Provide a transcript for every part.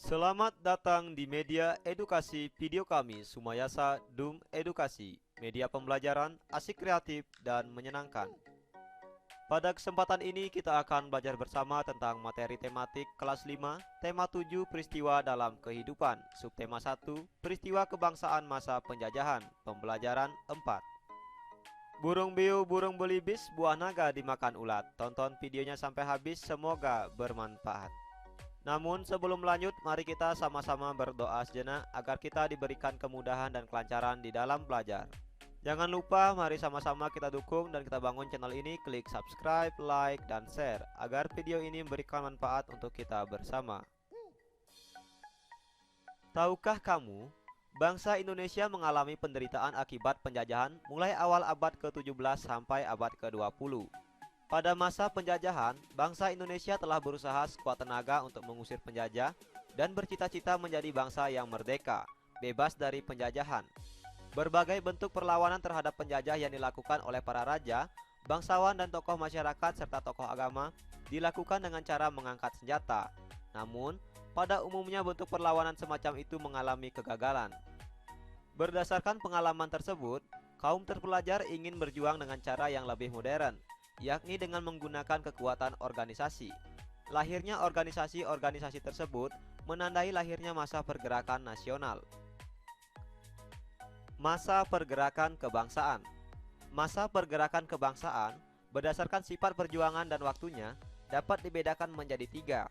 Selamat datang di media edukasi video kami, Sumayasa Dung Edukasi, media pembelajaran asik, kreatif, dan menyenangkan. Pada kesempatan ini kita akan belajar bersama tentang materi tematik kelas 5, tema 7 peristiwa dalam kehidupan, subtema 1, peristiwa kebangsaan masa penjajahan, pembelajaran 4. Burung beo, burung belibis, buah naga dimakan ulat. Tonton videonya sampai habis, semoga bermanfaat. Namun sebelum lanjut, mari kita sama-sama berdoa sejenak agar kita diberikan kemudahan dan kelancaran di dalam belajar. Jangan lupa, mari sama-sama kita dukung dan kita bangun channel ini. Klik subscribe, like, dan share agar video ini memberikan manfaat untuk kita bersama. Tahukah kamu, bangsa Indonesia mengalami penderitaan akibat penjajahan mulai awal abad ke-17 sampai abad ke-20. Pada masa penjajahan, bangsa Indonesia telah berusaha sekuat tenaga untuk mengusir penjajah dan bercita-cita menjadi bangsa yang merdeka, bebas dari penjajahan. Berbagai bentuk perlawanan terhadap penjajah yang dilakukan oleh para raja, bangsawan, dan tokoh masyarakat serta tokoh agama dilakukan dengan cara mengangkat senjata. Namun, pada umumnya bentuk perlawanan semacam itu mengalami kegagalan. Berdasarkan pengalaman tersebut, kaum terpelajar ingin berjuang dengan cara yang lebih modern, yakni dengan menggunakan kekuatan organisasi. Lahirnya organisasi-organisasi tersebut menandai lahirnya masa pergerakan nasional. Masa pergerakan kebangsaan. Masa pergerakan kebangsaan berdasarkan sifat perjuangan dan waktunya dapat dibedakan menjadi tiga.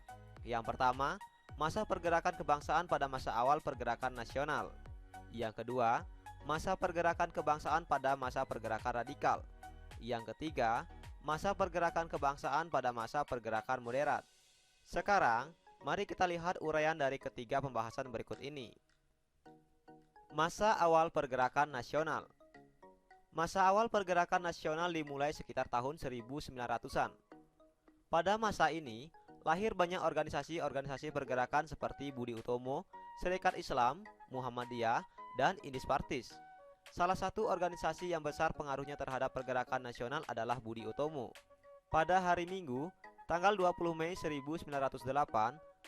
Yang pertama, masa pergerakan kebangsaan pada masa awal pergerakan nasional. Yang kedua, masa pergerakan kebangsaan pada masa pergerakan radikal. Yang ketiga, masa pergerakan kebangsaan pada masa pergerakan moderat. Sekarang, mari kita lihat uraian dari ketiga pembahasan berikut ini. Masa awal pergerakan nasional. Masa awal pergerakan nasional dimulai sekitar tahun 1900-an. Pada masa ini, lahir banyak organisasi-organisasi pergerakan seperti Budi Utomo, Serikat Islam, Muhammadiyah, dan Indis Partis. Salah satu organisasi yang besar pengaruhnya terhadap pergerakan nasional adalah Budi Utomo. Pada hari Minggu, tanggal 20 Mei 1908,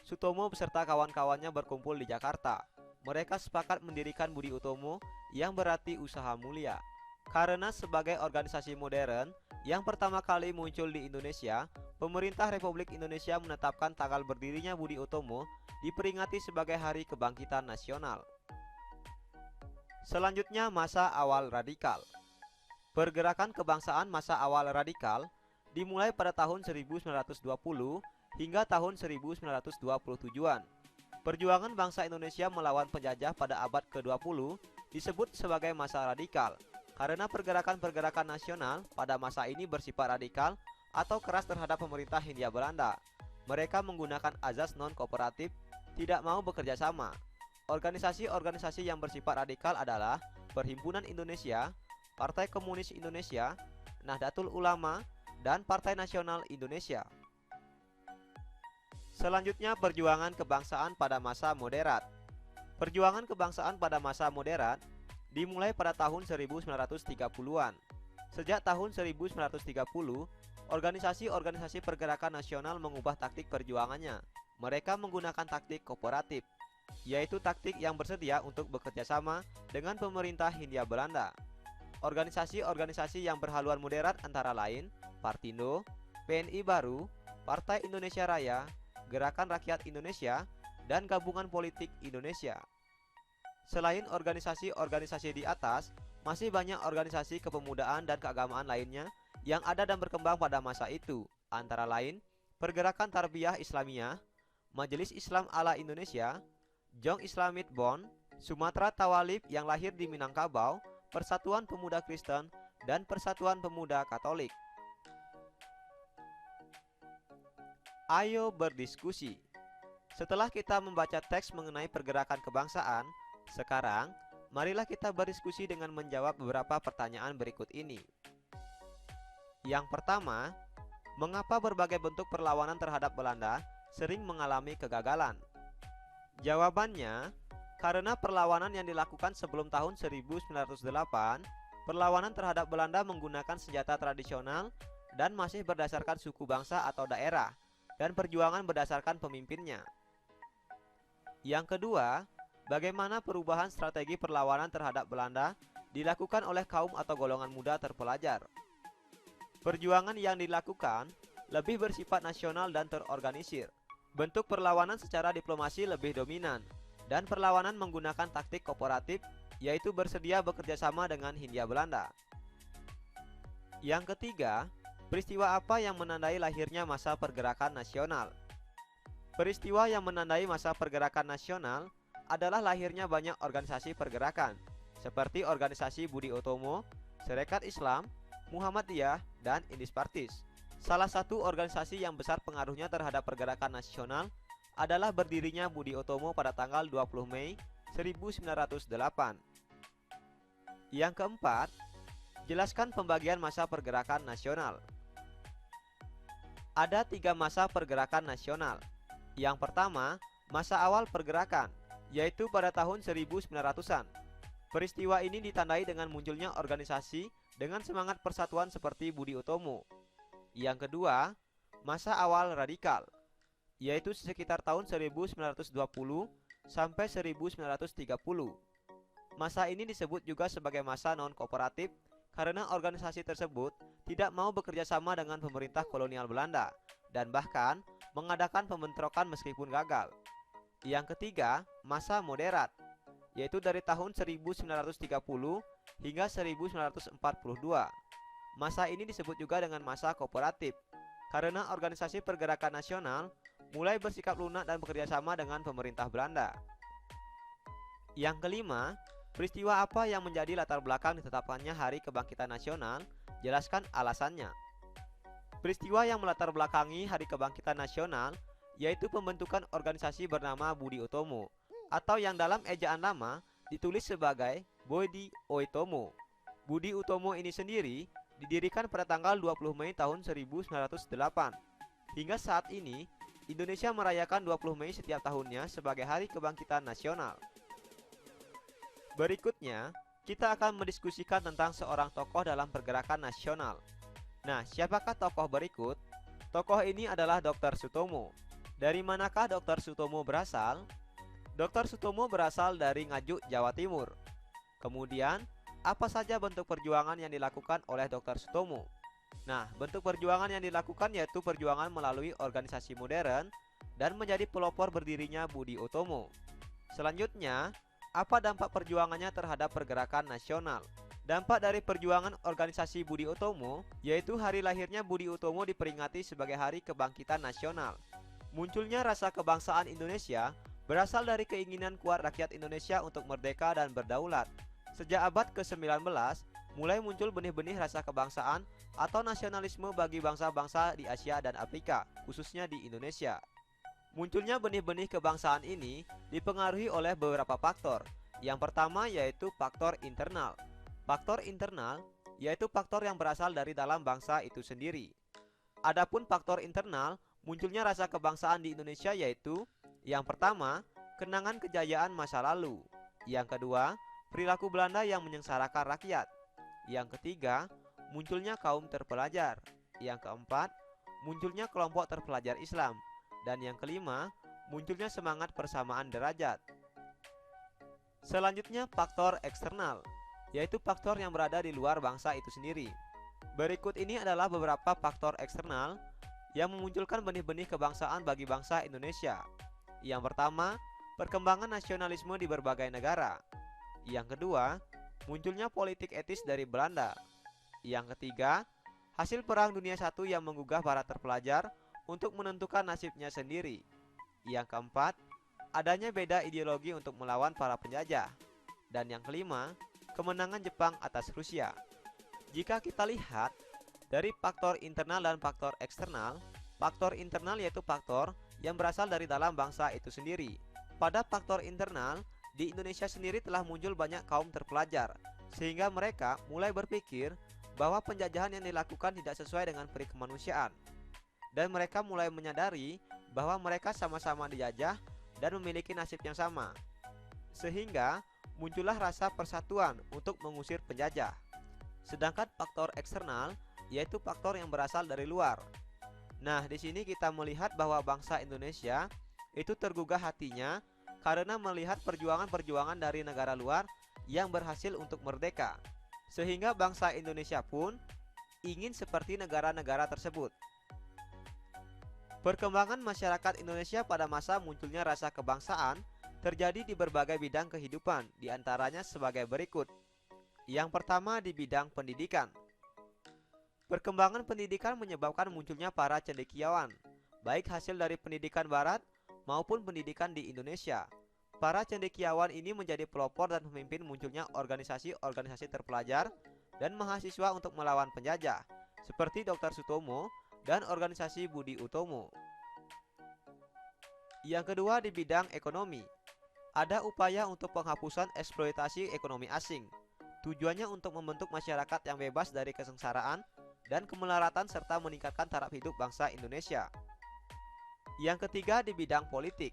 Sutomo beserta kawan-kawannya berkumpul di Jakarta. Mereka sepakat mendirikan Budi Utomo, yang berarti usaha mulia. Karena sebagai organisasi modern yang pertama kali muncul di Indonesia, pemerintah Republik Indonesia menetapkan tanggal berdirinya Budi Utomo diperingati sebagai Hari Kebangkitan Nasional. Selanjutnya, masa awal radikal. Pergerakan kebangsaan masa awal radikal dimulai pada tahun 1920 hingga tahun 1927-an. Perjuangan bangsa Indonesia melawan penjajah pada abad ke-20 disebut sebagai masa radikal karena pergerakan-pergerakan nasional pada masa ini bersifat radikal atau keras terhadap pemerintah Hindia Belanda. Mereka menggunakan azas non-kooperatif, tidak mau bekerja sama. Organisasi-organisasi yang bersifat radikal adalah Perhimpunan Indonesia, Partai Komunis Indonesia, Nahdlatul Ulama, dan Partai Nasional Indonesia. Selanjutnya, perjuangan kebangsaan pada masa moderat. Perjuangan kebangsaan pada masa moderat dimulai pada tahun 1930-an. Sejak tahun 1930, organisasi-organisasi pergerakan nasional mengubah taktik perjuangannya. Mereka menggunakan taktik kooperatif, yaitu taktik yang bersedia untuk bekerja sama dengan pemerintah Hindia Belanda. Organisasi-organisasi yang berhaluan moderat antara lain Partindo, PNI Baru, Partai Indonesia Raya, Gerakan Rakyat Indonesia, dan Gabungan Politik Indonesia. Selain organisasi-organisasi di atas, masih banyak organisasi kepemudaan dan keagamaan lainnya yang ada dan berkembang pada masa itu, antara lain Pergerakan Tarbiyah Islamiyah, Majelis Islam Ala Indonesia, Jong Islamit Bond, Sumatera Tawalib yang lahir di Minangkabau, Persatuan Pemuda Kristen, dan Persatuan Pemuda Katolik. Ayo berdiskusi. Setelah kita membaca teks mengenai pergerakan kebangsaan, sekarang marilah kita berdiskusi dengan menjawab beberapa pertanyaan berikut ini. Yang pertama, mengapa berbagai bentuk perlawanan terhadap Belanda sering mengalami kegagalan? Jawabannya, karena perlawanan yang dilakukan sebelum tahun 1908, perlawanan terhadap Belanda menggunakan senjata tradisional dan masih berdasarkan suku bangsa atau daerah, dan perjuangan berdasarkan pemimpinnya. Yang kedua, bagaimana perubahan strategi perlawanan terhadap Belanda dilakukan oleh kaum atau golongan muda terpelajar. Perjuangan yang dilakukan lebih bersifat nasional dan terorganisir. Bentuk perlawanan secara diplomasi lebih dominan, dan perlawanan menggunakan taktik kooperatif, yaitu bersedia bekerja sama dengan Hindia Belanda. Yang ketiga, peristiwa apa yang menandai lahirnya masa pergerakan nasional? Peristiwa yang menandai masa pergerakan nasional adalah lahirnya banyak organisasi pergerakan, seperti organisasi Budi Utomo, Sarekat Islam, Muhammadiyah, dan Indis Partis. Salah satu organisasi yang besar pengaruhnya terhadap pergerakan nasional adalah berdirinya Budi Utomo pada tanggal 20 Mei 1908. Yang keempat, jelaskan pembagian masa pergerakan nasional. Ada 3 masa pergerakan nasional. Yang pertama, masa awal pergerakan, yaitu pada tahun 1900-an. Peristiwa ini ditandai dengan munculnya organisasi dengan semangat persatuan seperti Budi Utomo. Yang kedua, masa awal radikal, yaitu sekitar tahun 1920 sampai 1930. Masa ini disebut juga sebagai masa non-kooperatif karena organisasi tersebut tidak mau bekerja sama dengan pemerintah kolonial Belanda dan bahkan mengadakan pembentrokan meskipun gagal. Yang ketiga, masa moderat, yaitu dari tahun 1930 hingga 1942. Masa ini disebut juga dengan masa kooperatif karena organisasi pergerakan nasional mulai bersikap lunak dan bekerja sama dengan pemerintah Belanda. Yang kelima, peristiwa apa yang menjadi latar belakang ditetapkannya Hari Kebangkitan Nasional? Jelaskan alasannya. Peristiwa yang melatar belakangi Hari Kebangkitan Nasional yaitu pembentukan organisasi bernama Budi Utomo, atau yang dalam ejaan lama ditulis sebagai Budi Utomo. Budi Utomo ini sendiri didirikan pada tanggal 20 Mei tahun 1908. Hingga saat ini, Indonesia merayakan 20 Mei setiap tahunnya sebagai Hari Kebangkitan Nasional. Berikutnya, kita akan mendiskusikan tentang seorang tokoh dalam pergerakan nasional. Nah, siapakah tokoh berikut? Tokoh ini adalah Dr. Sutomo. Dari manakah Dr. Sutomo berasal? Dr. Sutomo berasal dari Ngajuk, Jawa Timur. Kemudian, apa saja bentuk perjuangan yang dilakukan oleh Dr. Sutomo? Nah, bentuk perjuangan yang dilakukan yaitu perjuangan melalui organisasi modern dan menjadi pelopor berdirinya Budi Utomo. Selanjutnya, apa dampak perjuangannya terhadap pergerakan nasional? Dampak dari perjuangan organisasi Budi Utomo yaitu hari lahirnya Budi Utomo diperingati sebagai Hari Kebangkitan Nasional. Munculnya rasa kebangsaan Indonesia berasal dari keinginan kuat rakyat Indonesia untuk merdeka dan berdaulat. Sejak abad ke-19, mulai muncul benih-benih rasa kebangsaan atau nasionalisme bagi bangsa-bangsa di Asia dan Afrika, khususnya di Indonesia. Munculnya benih-benih kebangsaan ini dipengaruhi oleh beberapa faktor. Yang pertama yaitu faktor internal. Faktor internal yaitu faktor yang berasal dari dalam bangsa itu sendiri. Adapun faktor internal, munculnya rasa kebangsaan di Indonesia yaitu yang pertama, kenangan kejayaan masa lalu. Yang kedua, perilaku Belanda yang menyengsarakan rakyat. Yang ketiga, munculnya kaum terpelajar. Yang keempat, munculnya kelompok terpelajar Islam. Dan yang kelima, munculnya semangat persamaan derajat. Selanjutnya, faktor eksternal, yaitu faktor yang berada di luar bangsa itu sendiri. Berikut ini adalah beberapa faktor eksternal yang memunculkan benih-benih kebangsaan bagi bangsa Indonesia. Yang pertama, perkembangan nasionalisme di berbagai negara. Yang kedua, munculnya politik etis dari Belanda. Yang ketiga, hasil Perang Dunia I yang menggugah para terpelajar untuk menentukan nasibnya sendiri. Yang keempat, adanya beda ideologi untuk melawan para penjajah. Dan yang kelima, kemenangan Jepang atas Rusia. Jika kita lihat dari faktor internal dan faktor eksternal, faktor internal yaitu faktor yang berasal dari dalam bangsa itu sendiri. Pada faktor internal, di Indonesia sendiri telah muncul banyak kaum terpelajar, sehingga mereka mulai berpikir bahwa penjajahan yang dilakukan tidak sesuai dengan peri kemanusiaan. Dan mereka mulai menyadari bahwa mereka sama-sama dijajah dan memiliki nasib yang sama. Sehingga muncullah rasa persatuan untuk mengusir penjajah. Sedangkan faktor eksternal yaitu faktor yang berasal dari luar. Nah, di sini kita melihat bahwa bangsa Indonesia itu tergugah hatinya karena melihat perjuangan-perjuangan dari negara luar yang berhasil untuk merdeka, sehingga bangsa Indonesia pun ingin seperti negara-negara tersebut. Perkembangan masyarakat Indonesia pada masa munculnya rasa kebangsaan terjadi di berbagai bidang kehidupan, diantaranya sebagai berikut. Yang pertama, di bidang pendidikan. Perkembangan pendidikan menyebabkan munculnya para cendekiawan, baik hasil dari pendidikan barat maupun pendidikan di Indonesia. Para cendekiawan ini menjadi pelopor dan pemimpin munculnya organisasi-organisasi terpelajar dan mahasiswa untuk melawan penjajah, seperti Dr. Sutomo dan organisasi Budi Utomo. Yang kedua, di bidang ekonomi. Ada upaya untuk penghapusan eksploitasi ekonomi asing. Tujuannya untuk membentuk masyarakat yang bebas dari kesengsaraan dan kemelaratan serta meningkatkan taraf hidup bangsa Indonesia. Yang ketiga, di bidang politik.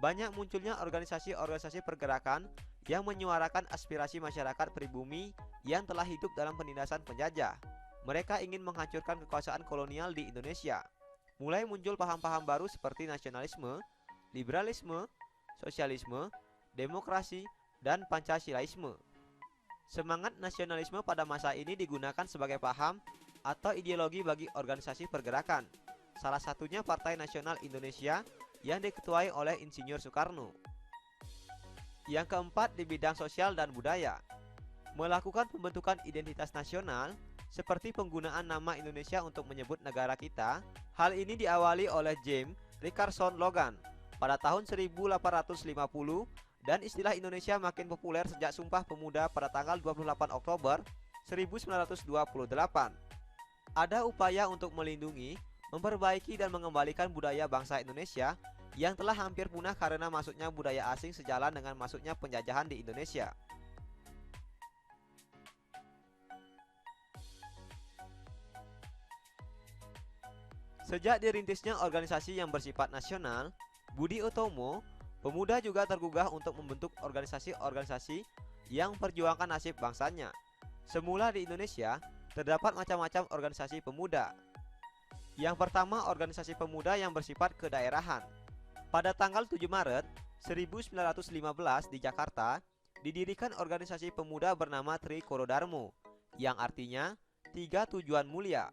Banyak munculnya organisasi-organisasi pergerakan yang menyuarakan aspirasi masyarakat pribumi yang telah hidup dalam penindasan penjajah. Mereka ingin menghancurkan kekuasaan kolonial di Indonesia. Mulai muncul paham-paham baru seperti nasionalisme, liberalisme, sosialisme, demokrasi, dan Pancasilaisme. Semangat nasionalisme pada masa ini digunakan sebagai paham atau ideologi bagi organisasi pergerakan. Salah satunya Partai Nasional Indonesia yang diketuai oleh Insinyur Soekarno. Yang keempat, di bidang sosial dan budaya. Melakukan pembentukan identitas nasional seperti penggunaan nama Indonesia untuk menyebut negara kita. Hal ini diawali oleh James Richardson Logan pada tahun 1850 dan istilah Indonesia makin populer sejak Sumpah Pemuda pada tanggal 28 Oktober 1928. Ada upaya untuk melindungi, memperbaiki dan mengembalikan budaya bangsa Indonesia yang telah hampir punah karena masuknya budaya asing sejalan dengan masuknya penjajahan di Indonesia. Sejak dirintisnya organisasi yang bersifat nasional, Budi Utomo, pemuda juga tergugah untuk membentuk organisasi-organisasi yang memperjuangkan nasib bangsanya. Semula di Indonesia, terdapat macam-macam organisasi pemuda. Yang pertama, organisasi pemuda yang bersifat kedaerahan. Pada tanggal 7 Maret 1915 di Jakarta, didirikan organisasi pemuda bernama Trikoro Darmo, yang artinya tiga tujuan mulia,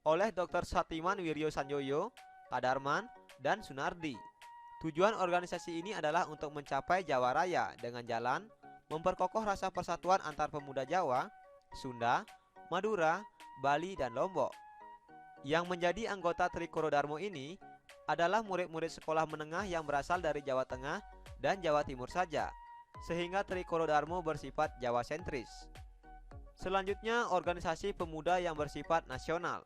oleh Dr. Satiman Wiryo Sanjoyo, Kadarman, dan Sunardi. Tujuan organisasi ini adalah untuk mencapai Jawa Raya dengan jalan memperkokoh rasa persatuan antar pemuda Jawa, Sunda, Madura, Bali, dan Lombok. Yang menjadi anggota Trikoro Darmo ini adalah murid-murid sekolah menengah yang berasal dari Jawa Tengah dan Jawa Timur saja, sehingga Trikoro Darmo bersifat Jawa sentris. Selanjutnya, organisasi pemuda yang bersifat nasional.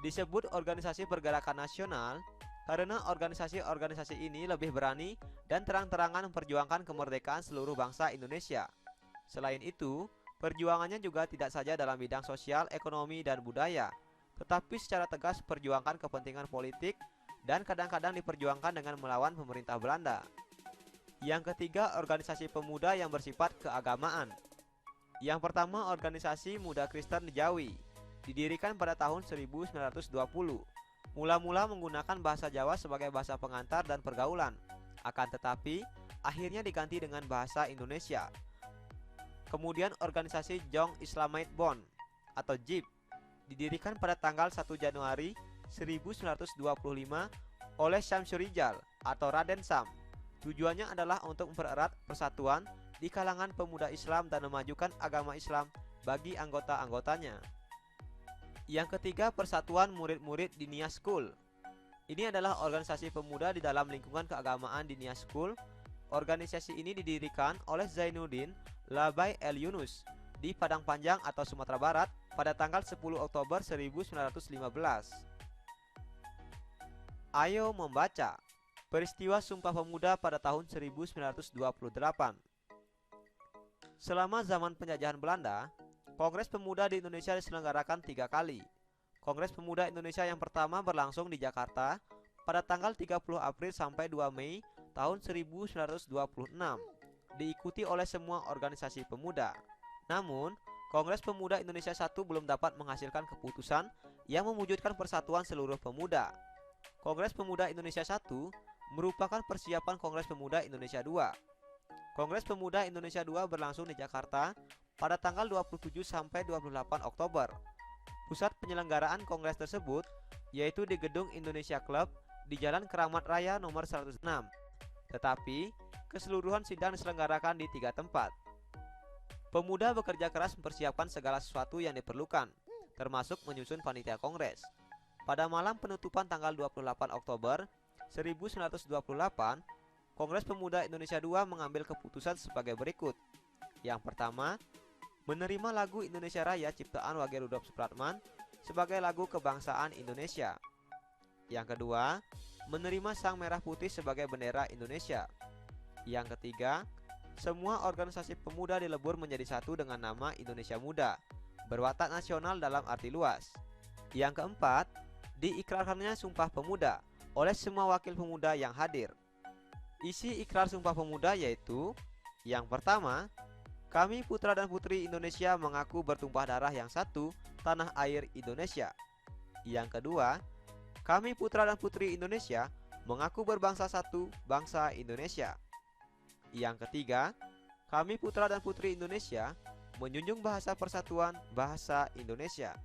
Disebut organisasi pergerakan nasional karena organisasi-organisasi ini lebih berani dan terang-terangan memperjuangkan kemerdekaan seluruh bangsa Indonesia. Selain itu, perjuangannya juga tidak saja dalam bidang sosial, ekonomi, dan budaya, tetapi secara tegas memperjuangkan kepentingan politik dan kadang-kadang diperjuangkan dengan melawan pemerintah Belanda. Yang ketiga, organisasi pemuda yang bersifat keagamaan. Yang pertama, organisasi Muda Kristen Jawi, didirikan pada tahun 1920. Mula-mula menggunakan bahasa Jawa sebagai bahasa pengantar dan pergaulan, akan tetapi akhirnya diganti dengan bahasa Indonesia. Kemudian organisasi Jong Islamite Bond atau JIB didirikan pada tanggal 1 Januari 1925 oleh Syamsur Rijal atau Raden Sam. Tujuannya adalah untuk mempererat persatuan di kalangan pemuda Islam dan memajukan agama Islam bagi anggota-anggotanya. Yang ketiga, Persatuan Murid-Murid Dinia School. Ini adalah organisasi pemuda di dalam lingkungan keagamaan Dinia School. Organisasi ini didirikan oleh Zainuddin Labai El Yunus di Padang Panjang atau Sumatera Barat pada tanggal 10 Oktober 1915. Ayo membaca. Peristiwa Sumpah Pemuda pada tahun 1928. Selama zaman penjajahan Belanda, Kongres Pemuda di Indonesia diselenggarakan 3 kali. Kongres Pemuda Indonesia yang pertama berlangsung di Jakarta pada tanggal 30 April sampai 2 Mei tahun 1926, diikuti oleh semua organisasi pemuda. Namun, Kongres Pemuda Indonesia I belum dapat menghasilkan keputusan yang mewujudkan persatuan seluruh pemuda. Kongres Pemuda Indonesia I merupakan persiapan Kongres Pemuda Indonesia II. Kongres Pemuda Indonesia II berlangsung di Jakarta pada tanggal 27 sampai 28 Oktober. Pusat penyelenggaraan kongres tersebut yaitu di Gedung Indonesia Club di Jalan Keramat Raya nomor 106. Tetapi, keseluruhan sidang diselenggarakan di 3 tempat. Pemuda bekerja keras mempersiapkan segala sesuatu yang diperlukan, termasuk menyusun panitia kongres. Pada malam penutupan tanggal 28 Oktober 1928, Kongres Pemuda Indonesia II mengambil keputusan sebagai berikut. Yang pertama, menerima lagu Indonesia Raya ciptaan Wage Rudolf Supratman sebagai lagu kebangsaan Indonesia. Yang kedua, menerima Sang Merah Putih sebagai bendera Indonesia. Yang ketiga, semua organisasi pemuda dilebur menjadi satu dengan nama Indonesia Muda, berwatak nasional dalam arti luas. Yang keempat, diikrarkannya Sumpah Pemuda oleh semua wakil pemuda yang hadir. Isi ikrar Sumpah Pemuda yaitu: yang pertama, kami putra dan putri Indonesia mengaku bertumpah darah yang satu, tanah air Indonesia. Yang kedua, kami putra dan putri Indonesia mengaku berbangsa satu, bangsa Indonesia. Yang ketiga, kami putra dan putri Indonesia menjunjung bahasa persatuan, bahasa Indonesia.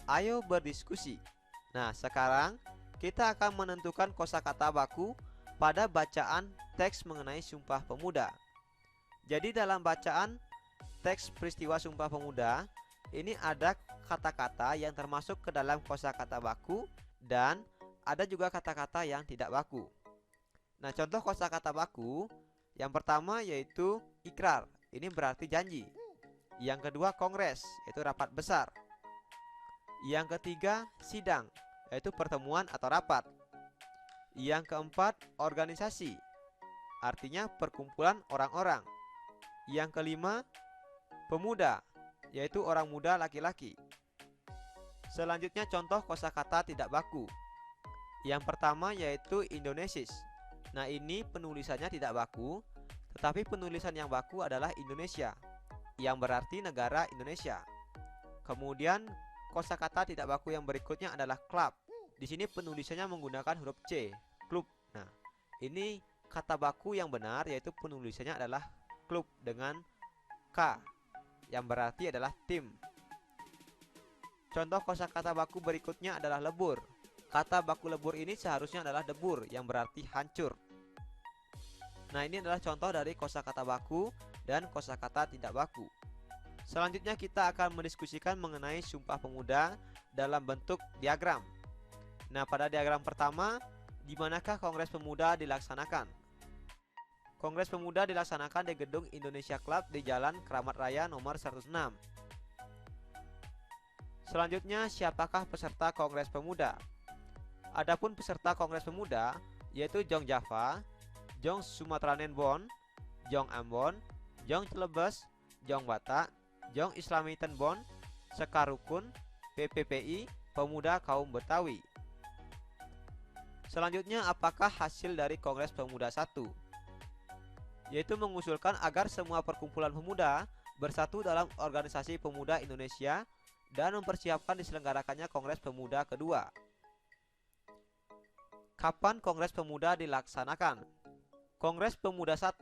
Ayo berdiskusi. Nah, sekarang kita akan menentukan kosakata baku pada bacaan teks mengenai Sumpah Pemuda. Jadi dalam bacaan teks peristiwa Sumpah Pemuda, ini ada kata-kata yang termasuk ke dalam kosakata baku dan ada juga kata-kata yang tidak baku. Nah, contoh kosakata baku yang pertama yaitu ikrar, ini berarti janji. Yang kedua kongres, yaitu rapat besar. Yang ketiga sidang, yaitu pertemuan atau rapat. Yang keempat organisasi, artinya perkumpulan orang-orang. Yang kelima pemuda, yaitu orang muda laki-laki. Selanjutnya contoh kosakata tidak baku. Yang pertama yaitu Indonesis. Nah, ini penulisannya tidak baku, tetapi penulisan yang baku adalah Indonesia, yang berarti negara Indonesia. Kemudian kosakata tidak baku yang berikutnya adalah klub. Di sini penulisannya menggunakan huruf C, klub. Nah, ini kata baku yang benar yaitu penulisannya adalah klub dengan K, yang berarti adalah tim. Contoh kosakata baku berikutnya adalah lebur. Kata baku lebur ini seharusnya adalah debur, yang berarti hancur. Nah, ini adalah contoh dari kosakata baku dan kosakata tidak baku. Selanjutnya kita akan mendiskusikan mengenai Sumpah Pemuda dalam bentuk diagram. Nah, pada diagram pertama, di manakah Kongres Pemuda dilaksanakan? Kongres Pemuda dilaksanakan di Gedung Indonesia Club di Jalan Keramat Raya nomor 106. Selanjutnya, siapakah peserta Kongres Pemuda? Adapun peserta Kongres Pemuda yaitu Jong Java, Jong Sumatranen Bon, Jong Ambon, Jong Celebes, Jong Batak, Jong Islamiten Bon, Sekarukun, PPPI, Pemuda Kaum Betawi. Selanjutnya, apakah hasil dari Kongres Pemuda 1? Yaitu mengusulkan agar semua perkumpulan pemuda bersatu dalam Organisasi Pemuda Indonesia dan mempersiapkan diselenggarakannya Kongres Pemuda kedua. Kapan Kongres Pemuda dilaksanakan? Kongres Pemuda 1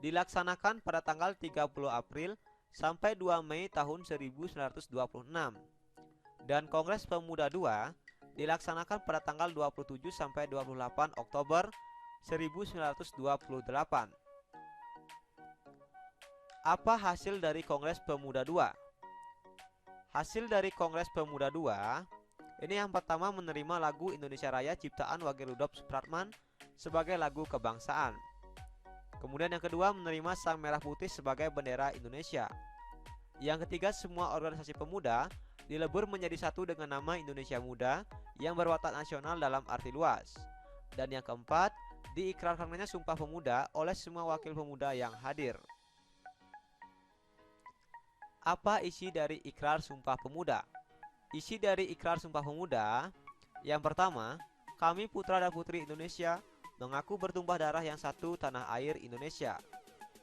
dilaksanakan pada tanggal 30 April sampai 2 Mei tahun 1926. Dan Kongres Pemuda 2 dilaksanakan pada tanggal 27 sampai 28 Oktober 1928. Apa hasil dari Kongres Pemuda 2? Hasil dari Kongres Pemuda 2 ini yang pertama menerima lagu Indonesia Raya ciptaan Wage Rudolf Supratman sebagai lagu kebangsaan. Kemudian yang kedua menerima Sang Merah Putih sebagai bendera Indonesia. Yang ketiga, semua organisasi pemuda dilebur menjadi satu dengan nama Indonesia Muda yang berwatak nasional dalam arti luas. Dan yang keempat, diikrarkannya Sumpah Pemuda oleh semua wakil pemuda yang hadir. Apa isi dari ikrar Sumpah Pemuda? Isi dari ikrar Sumpah Pemuda, yang pertama, kami putra dan putri Indonesia mengaku bertumpah darah yang satu, tanah air Indonesia.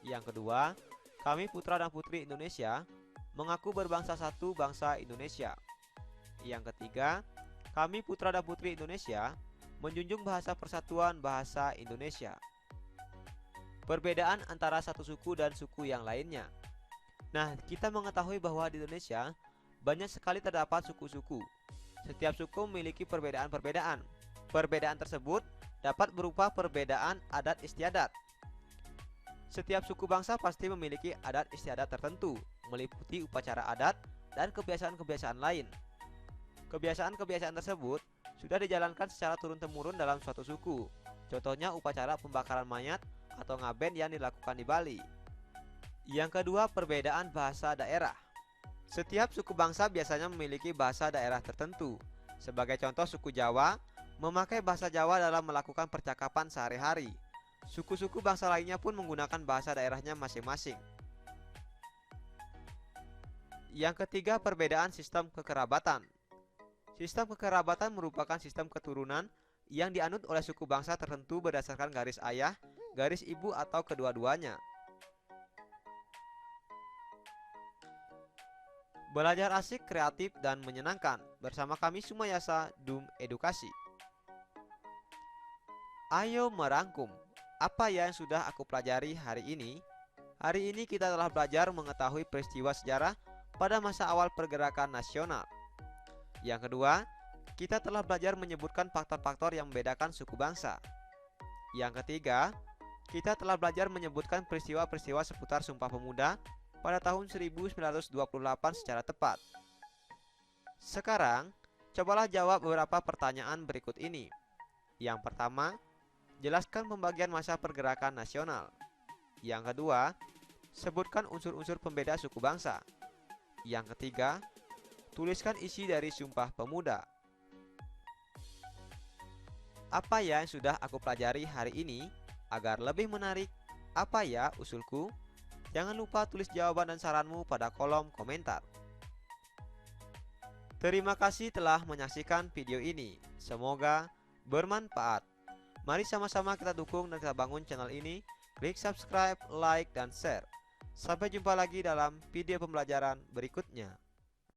Yang kedua, kami putra dan putri Indonesia mengaku berbangsa satu, bangsa Indonesia. Yang ketiga, kami putra dan putri Indonesia menjunjung bahasa persatuan bahasa Indonesia. Perbedaan antara satu suku dan suku yang lainnya. Nah, kita mengetahui bahwa di Indonesia banyak sekali terdapat suku-suku. Setiap suku memiliki perbedaan-perbedaan. Perbedaan tersebut dapat berupa perbedaan adat istiadat. Setiap suku bangsa pasti memiliki adat istiadat tertentu, meliputi upacara adat dan kebiasaan-kebiasaan lain. Kebiasaan-kebiasaan tersebut sudah dijalankan secara turun-temurun dalam suatu suku. Contohnya upacara pembakaran mayat atau ngaben yang dilakukan di Bali. Yang kedua, perbedaan bahasa daerah. Setiap suku bangsa biasanya memiliki bahasa daerah tertentu. Sebagai contoh, suku Jawa memakai bahasa Jawa dalam melakukan percakapan sehari-hari. Suku-suku bangsa lainnya pun menggunakan bahasa daerahnya masing-masing. Yang ketiga, perbedaan sistem kekerabatan. Sistem kekerabatan merupakan sistem keturunan yang dianut oleh suku bangsa tertentu berdasarkan garis ayah, garis ibu, atau kedua-duanya. Belajar asik, kreatif, dan menyenangkan bersama kami Sumayasa Dum Edukasi. Ayo merangkum, apa yang sudah aku pelajari hari ini? Hari ini kita telah belajar mengetahui peristiwa sejarah pada masa awal pergerakan nasional. Yang kedua, kita telah belajar menyebutkan faktor-faktor yang membedakan suku bangsa. Yang ketiga, kita telah belajar menyebutkan peristiwa-peristiwa seputar Sumpah Pemuda pada tahun 1928 secara tepat. Sekarang, cobalah jawab beberapa pertanyaan berikut ini. Yang pertama, jelaskan pembagian masa pergerakan nasional. Yang kedua, sebutkan unsur-unsur pembeda suku bangsa. Yang ketiga, tuliskan isi dari Sumpah Pemuda. Apa yang sudah aku pelajari hari ini? Agar lebih menarik, apa ya usulku? Jangan lupa tulis jawaban dan saranmu pada kolom komentar. Terima kasih telah menyaksikan video ini. Semoga bermanfaat. Mari sama-sama kita dukung dan kita bangun channel ini. Klik subscribe, like, dan share. Sampai jumpa lagi dalam video pembelajaran berikutnya.